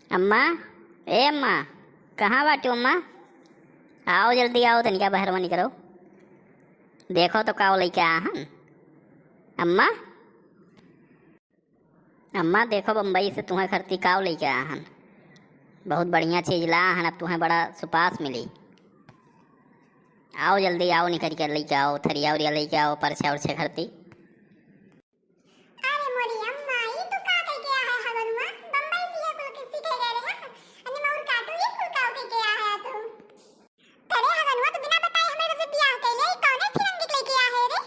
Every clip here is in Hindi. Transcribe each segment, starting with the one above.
अम्मा, ए अम्मा, कहाँ बाटू अम्मा? आओ जल्दी आओ, तनिका बहरवा निकलो। देखो तो का लेके आया हन। अम्मा, अम्मा देखो बम्बई से तुम्हें खरती काव लेके आया हन। बहुत बढ़िया चीज ला हन, अब तुम्हें बड़ा सुपास मिली। आओ जल्दी आओ, निकल कर लेके आओ, थरिया उरिया लेके आओ, परछा उरछे खरती। अरे मोरी अम्मा ई तू का कह के आया है हगनुआ बम्बई से ये कुल किसी कह गए रे अन्य मोर काटू ये कुल का कह के आया है तू करे हगनुआ तू बिना बताए हमारे से बियाह कैले ई कौन फिरंगी लेके आया है रे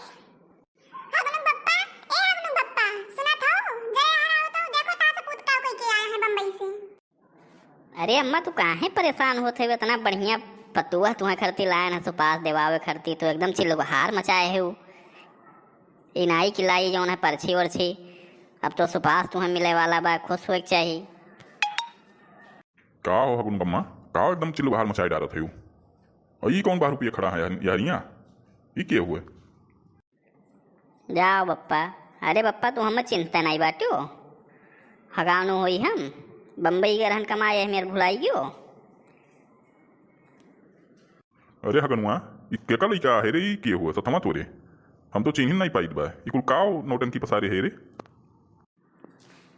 हगनु बप्पा ए हगनु बप्पा सुना था जरा आ रहा हो तो देखो ता से पूत का कह के आया है बम्बई से। अरे अम्मा तू काहे परेशान होते हुए, इतना बढ़िया पतुआ तुम्हें खरती लाए ना, सुपास देवावे खरती तो एकदम चिल्लहार मचाए है। इनाई खिलाई जौन है परछी वरछी, अब तो सुपास तुम्हें मिले वाला बा, खुश होए के चाहिए। का हो हगुन बम्मा, का एकदम चिल्लो बाहर मचाई डालत है। और ये कौन बाहर रुपये खड़ा है यारियाँ, ये क्या हुए? जाओ बप्पा। अरे बप्पा तू हमें चिंता नहीं बाटू, हगानो होई हम बम्बई के रहन कमाए मेरे भुलाई गयो। अरे हगनुआ ये केका लइका है रे, ये के हुए सतमा तोरे? हम तो चिन्ह नहीं पाइत बा, ये कुल काव नौटंकी पसारे है रे।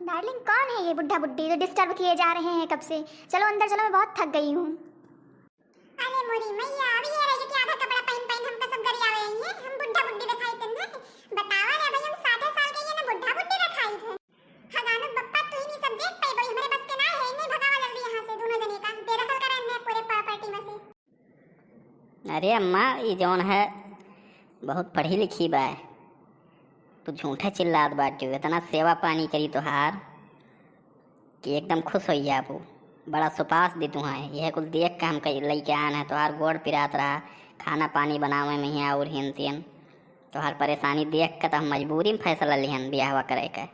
डार्लिंग कौन है ये बुड्ढा बुड्ढी जो डिस्टर्ब किए जा रहे हैं कब से? चलो अंदर चलो, मैं बहुत थक गई हूँ। अरे मोरी मैया अभी ये रही कि आधा कपड़ा पहन पहन हमको सब गरिया रही है, हम बुड्ढा बुड्ढी दिखाई तन्ने बतावा रे भाई, हम 60 साल के ये ना बुड्ढा बुड्ढी दिखाई थे। हगानो बप्पा तू ही नहीं सब देख पाई भाई, हमारे बस के ना है, नहीं भगावा जल्दी यहाँ से दोनों जने का बेदखल करने पूरे प्रॉपर्टी में से। अरे अम्मा ये जौन है बहुत पढ़ी लिखी बा, तू झूठे चिल्लात बाटू, इतना सेवा पानी करी तुहार कि एकदम खुश हो जाबू। बड़ा सुपास दी तुहार, यह कुल देख के हम लेके आन है, तुहार गोड़ पिरात रहा खाना पानी बनावे में ही और हिन तिन, तुहार परेशानी देख के तो हम मजबूरी में फैसला लिहन ब्याहवा करे के।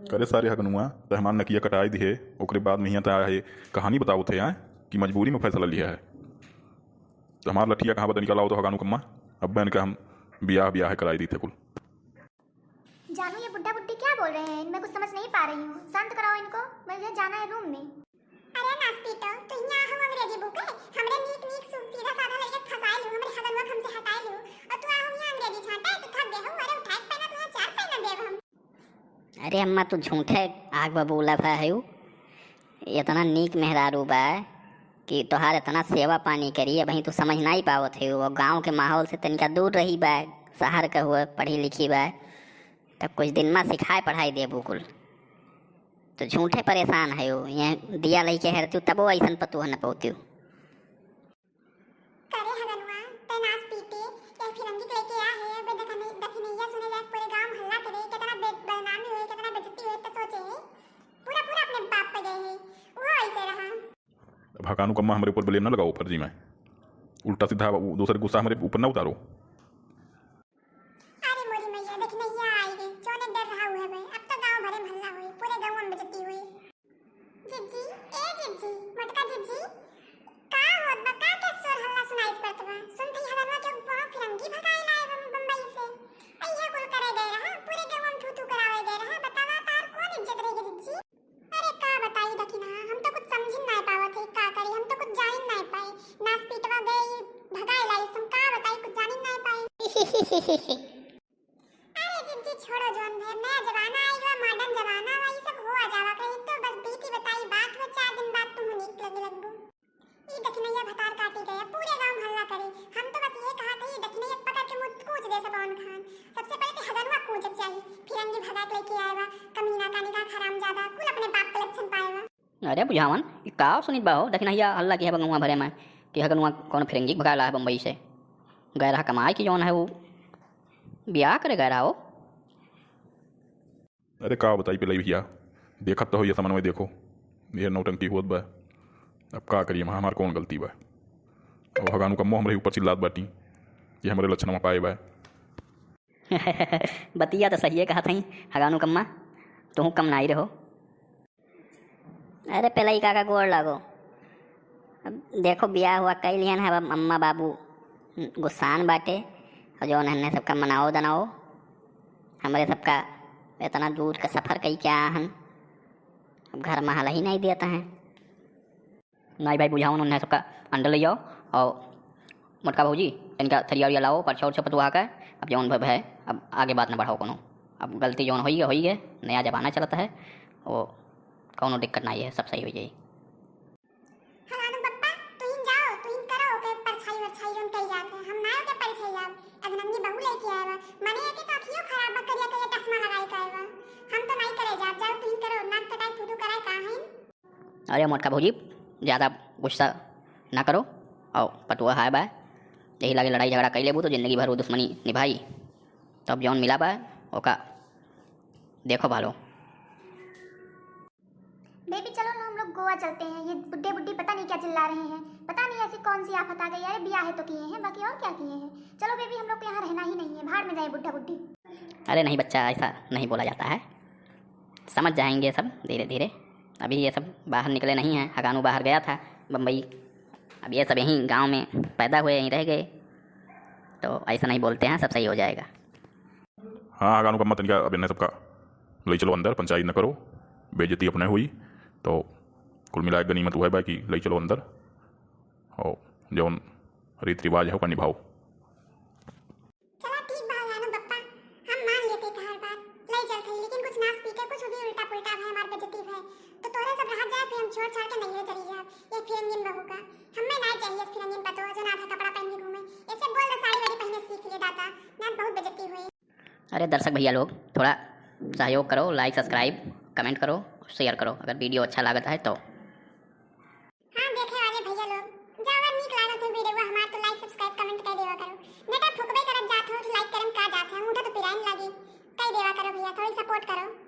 करे सारे हगनुआ रहमान नकिया कटाई दिए, ओकरे बाद में यहाँ तक है कहानी बताओ थे यहाँ कि मजबूरी में फैसला लिया है। तो हमारा लठिया कहाँ बता निकाला हो तो हगानू कम्मा, अब बहन का हम ब्याह कराई दी थे कुल। जानू ये बुड्ढा बुड्ढी क्या बोल रहे हैं, मैं कुछ समझ नहीं पा रही हूँ, शांत कराओ इनको, मुझे जाना है रूम में। अरे नास्ती तो यहाँ हम अंग्रेजी बुक है, हमरे नीक नीक सीधा साधा लड़के फसाए लो, हमरे हगनवा हमसे हटाए लो, और तू आहू यहाँ अंग्रेजी छाटा है तो थक गए हो, अरे उठाए पहना तुम्हें 4 पहना देव हम। अरे अम्मा तू झूठे आग बबूला है, इतना नीक मेहरारू बा कि तोहार इतना सेवा पानी करी, अब तू समझ नहीं पावत है। वो गांव के माहौल से तनिका दूर रही बा, शहर का हुआ पढ़ी लिखी बा, तब कुछ दिन में सिखाए पढ़ाई दे बुकुल। तो झूठे परेशान है ये दिया लई के हेरती तबो ऐसा पतू न पौती। करे हगनवा ते नाच पीटे या फिरंगी लेके आ है, बे दखने दखने सुने लायक पूरे गांव में हल्ला करे, कितना बदनामी हुई, कितना बेइज्जती हुई, तो सोचे पूरा पूरा अपने बाप पे गए है, वो ऐसे रहा। अब हगानू कम्मा हमारे ऊपर ब्लेम न लगाओ फर्जी में, उल्टा सीधा दूसरे गुस्सा हमारे ऊपर न उतारो। अरे मोरी मैया देखने ये आई गई, जोने डर रहा हुआ है, अब तो गांव भरे में हल्ला हुई, पूरे गांव में बेइज्जती हुई। जिज्जी ए जिज्जी मटका जिज्जी का होत बा, का के शोर हल्ला सुनाई पड़त बा? सुनती हगनवा के वहां फिरंगी भगाए लाए बम्बई से, अइहे कुल करे गए रहा, पूरे गांव में थू करावे गए रहा, बतावा तार कौन इज्जत रही जिज्जी? अरे का बताई दखिना, हम तो कुछ समझ नहीं पावत है, का करी हम तो कुछ जान नहीं पाए, नाच पीटवा गई भगाए लाई, तुम का बताई कुछ जान नहीं पाए। अरे जिज्जी छोड़ो जोन है, नया जमाना आई हुआ, मॉडर्न जमाना हुआ, ये सब हो जावा कहीं तो बस बीती बताई बात हो, 4 दिन बाद तुम निक लगे लगबो। ये दखनैया भतार काटी गया, पूरे गांव हल्ला करे, हम तो बस ये कहा था ये दखनैया पकड़ के मुझ कूच दे सब ऑन खान, सबसे पहले तो हगनवा कूच चाहिए, फिरंगी भगा के लेके आएगा, कमीना कानी का हरामजादा, कुल अपने बाप के लक्षण पाएगा। अरे बुझावन ये का सुनित बाहो, दखिनहिया हल्ला की है बंगुआ भरे में कि हगनुआ कौन फिरंगी भगा ला है बम्बई से, गए रहा कमाए कि जौन है वो ब्याह करे गए रहा हो। अरे का बताई पे भैया, देखत तो हो ये समन्वय, देखो ये नौटंकी होत बा, अब का करिए हमार कौन गलती बा? और हगानू कम्मो हमारे ऊपर चिल्लात बाटी कि हमारे लक्षण में पाए बा। बतिया तो सही है कहा थी हगानू कम्मा, तुम कम नहीं रहो। अरे पहले ही काका गोड़ लागो, अब देखो ब्याह हुआ कई लिहन है, अब अम्मा बाबू गुस्सान बाटे, और जो हमने सबका मनाओ दनाओ, हमारे सबका इतना दूर का सफ़र कई क्या हन, अब घर में हाला ही नहीं देता है। नहीं भाई बुझाओ उन्होंने सबका अंडा ले जाओ और मोटका भौजी इनका थरिया उरिया लाओ परछा उर्छा पतवा के। अब जौन भव है अब आगे बात न बढ़ाओ कोनो। अब गलती जौन हो गए नया जमाना चलता है वो कोनो दिक्कत नहीं है, सब सही हो जाए। हलानु पप्पा तुहिन जाओ तुहिन करो के परछाई वरछाई जोन कई जाते हम ना के परछाई जाब अगनंगी बहू लेके आएवा माने के तो अखियो खराब करिया के चश्मा लगाई के आएवा हम तो नहीं करे जाब जाओ तुहिन करो नाक कटाई फुटू कराए का है। अरे मोटका भौजी ज़्यादा गुस्सा ना करो और पतुआ है बा यही लगे लड़ाई झगड़ा कर लेबू तो ज़िंदगी भर वो दुश्मनी निभाई। तब जौन मिला बा ओका देखो भालो। बेबी चलो ना हम लोग गोवा चलते हैं। ये बुड्ढे बुड्ढी पता नहीं क्या चिल्ला रहे हैं, पता नहीं ऐसी कौन सी आफत आ गई है। ब्याह है तो किए हैं बाकी और क्या किए हैं। चलो बेबी हम लोग को यहाँ रहना ही नहीं है, भाड़ में जाए बुड्ढा बुड्ढी। अरे नहीं बच्चा ऐसा नहीं बोला जाता है, समझ जाएंगे सब धीरे धीरे। अभी ये सब बाहर निकले नहीं हैं। हगानू बाहर गया था बम्बई, अब ये सब यहीं गांव में पैदा हुए यहीं रह गए तो ऐसा नहीं बोलते हैं, सब सही हो जाएगा। हाँ हगानू कम्मा तनिका अब इन्हें सबका ले चलो अंदर, पंचायत न करो, बेइज्जती अपने हुई तो कुल मिला के गनीमत हुआ है कि ले चलो अंदर और जौन रीत रिवाज है वो निभाओ। चलो ठीक बा हलानु पप्पा हम मान लेते कि हर बात ले चलते हैं, लेकिन कुछ नाच पी के कुछ भी उल्टा पुल्टा है हमारे बेइज्जती है तो तोरे सब रह जाए फिर हम छोड़ छाड़ के नहीं चली जाए। ये फिरंगीन बहू का हमें नहीं चाहिए फिरंगीन पतो जो ना कपड़ा पहन के घूमे। ऐसे बोल दो साड़ी वाड़ी पहनने सीख ले दादा ना बहुत बेइज्जती हुई। अरे दर्शक भैया लोग थोड़ा सहयोग करो, लाइक सब्सक्राइब कमेंट करो शेयर करो अगर वीडियो अच्छा लगता है तो। हाँ देखे वाले भैया लोग जा अगर नीक लागत है वीडियो हमार तो लाइक सब्सक्राइब कमेंट कर देवा करो। नेटा फुकबे करत जात हो लाइक करम का जात है मुंडा तो पिराइन लागी कई देवा करो भैया, थोड़ी सपोर्ट करो।